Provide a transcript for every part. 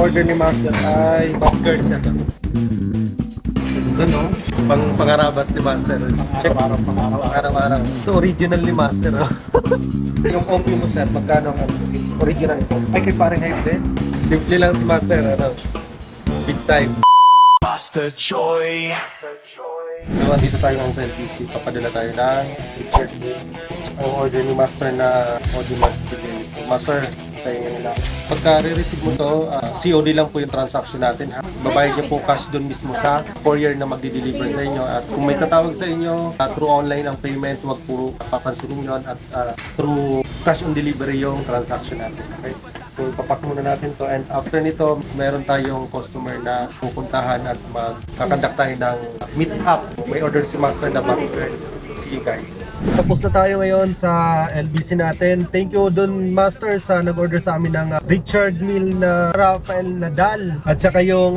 Order ni Master ay burger siya to. Ito no, pangarabas ni Master. Check. Araw-araw. Ito original ni Master. Oh. Yung OP mo sir, magkano ang original ito? Ay kay parang hype din. Simple lang si Master. Ano? Big time. Master Choi. So, dito tayo ng LBC. Papadala tayo ng picture. Ang order ni Master na Audemars Piguet. So, Master, tayo lang. Pagka re-receive mo to, COD lang po yung transaction natin. Ha? Babayad niyo po cash doon mismo sa courier na magdi-deliver sa inyo. At kung may tatawag sa inyo, through online ang payment, huwag po papansinin yun. At through cash on delivery yung transaction natin. Okay? So, ipapak muna natin to, and after nito, meron tayong customer na pupuntahan at magkakandak tayo ng meet up. May order si Master na burger. See you guys. Tapos na tayo ngayon sa LBC natin. Thank you dun Master sa nag-order sa amin ng Richard Mille na Rafael Nadal at saka yung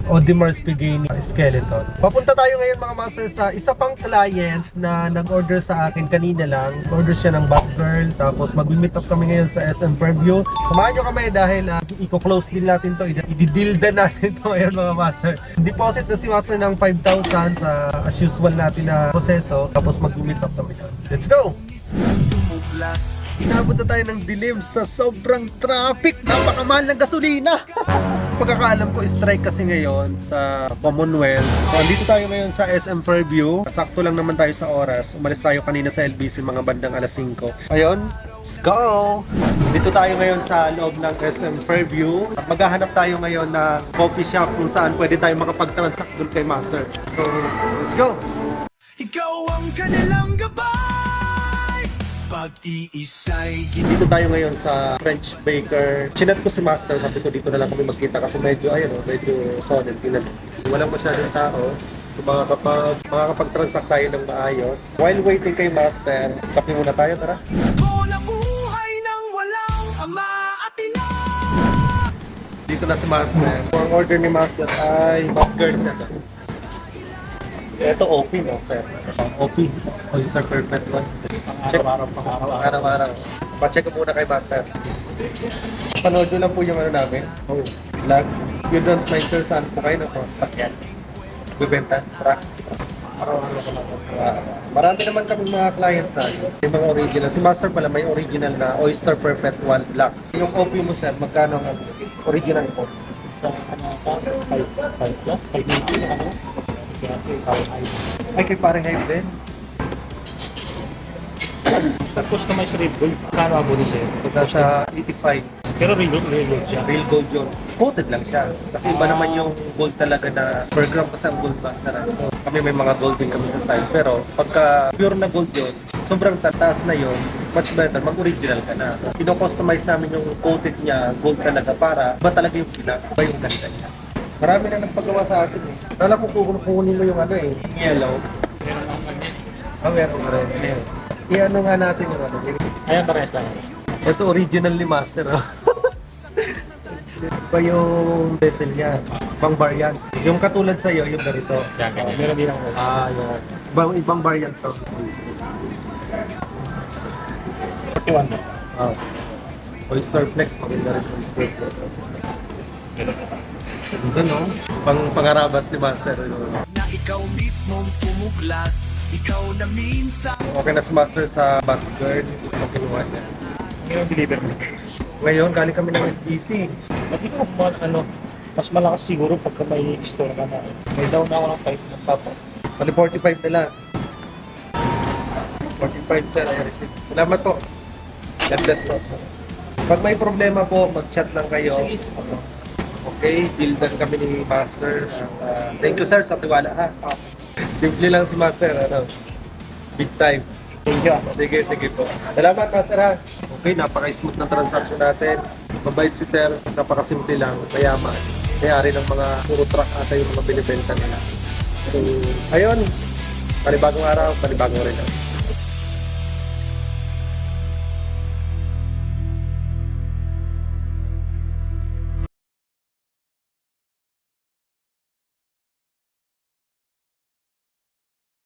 Audemars Piguet skeleton. Papunta tayo ngayon mga Master sa isa pang client na nag-order sa akin kanina lang. Order siya ng Batgirl, tapos mag-meet up kami ngayon sa SM Fairview. Samahan nyo kami dahil i-close din natin to, i-dealda natin to ngayon mga Master. Deposit na si Master ng 5,000 sa as usual natin na proseso, tapos mag-meet up kami. Let's go! Inabot na tayo ng dilim sa sobrang traffic. Napakamahal ng gasolina. Pagkakaalam ko, strike kasi ngayon sa Commonwealth. So, andito tayo ngayon sa SM Fairview. Sakto lang naman tayo sa oras. Umalis tayo kanina sa LBC mga bandang alas 5. Ayun, let's go! Dito tayo ngayon sa loob ng SM Fairview. At maghahanap tayo ngayon na coffee shop kung saan pwede tayo makapag-transact doon kay Master. So, let's go! Ikaw ang kanilang gabay. Pag-iisay. Dito tayo ngayon sa French Baker. Chinat ko si Master, sabi ko dito na lang kami magkita kasi medyo, ayun, medyo solid. Walang masyadong tao. So, makakapag-transact tayo ng maayos. While waiting kay Master, kape muna tayo, tara. Ko na buhay ng walang ama at ina. Dito na si Master. Ang order ni Master ay burger siya to. Ito OP no, sir? OP, Oyster Perfect one. Check. Araw-araw. Pa-check ko muna kay Master. Panood nyo lang po yung ano namin. Vlog. You don't mind sir, saan po kayo na po? Sakyan. Bibenta, truck. Marami naman kami mga client na yung mga original. Si Master pala may original na Oyster Perfect 1 Black. Yung OP mo sir, magkano ang original po? Sa 5 plus, 5 na ano? Ay kay parang hype din. Tapos customize rib gold. Kano abo din sa'yo? Nasa 85. Pero real gold siya. Real gold yun. Coated lang siya. Kasi iba naman yung gold talaga na per gram kasi ang gold master. So, kami may mga gold din kami sa side. Pero pagka pure na gold yun, sobrang tataas na yun, much better, mag-original ka na. Pino-customize namin yung coated niya, gold talaga para iba talaga yung iba yung ganda niya. Marami na nagpagawa sa atin eh. Kala ko kukunin mo yung ano eh, yellow. Meron na rin. I-ano nga natin yung ano. Ayan, parehas lang. Ito original ni Master. Oh. Pa yung bezel niya, pang variant. Yung katulad sa'yo, yung ganito. Yan, ganyan. Meron din ako. Yan. Ibang variant to. 41 na. Oyster Flex, maganda rin Oyster Flex. Meron na. Ito no, pangarabas ni Master. Na ikaw mismong tumuglas. Ikaw na minsan. Okay na si Master sa Batgirl. Kinuha niya. Meron deliver mo. Ngayon, galing kami ng FPC. Pati ko, ano, mas malakas siguro pagka may store ka na. May down na ako ng 5 ng papa. Pali 45 nila. 45 sir, I received. Salamat po. God bless po. Pag may problema po, mag-chat lang kayo. Okay, buildan kami ni Master. Thank you sir sa tiwala ha. Simple lang si Master, ano. Big time. Thank you. Sige po. Salamat Master ha. Okay, napaka-smooth ng transaction natin. Mabait si sir, napaka-simple lang, mayaman. May-ari ng mga puro truck ata yung mga binibenta nila. So, ayun. Panibagong araw, panibagong rin.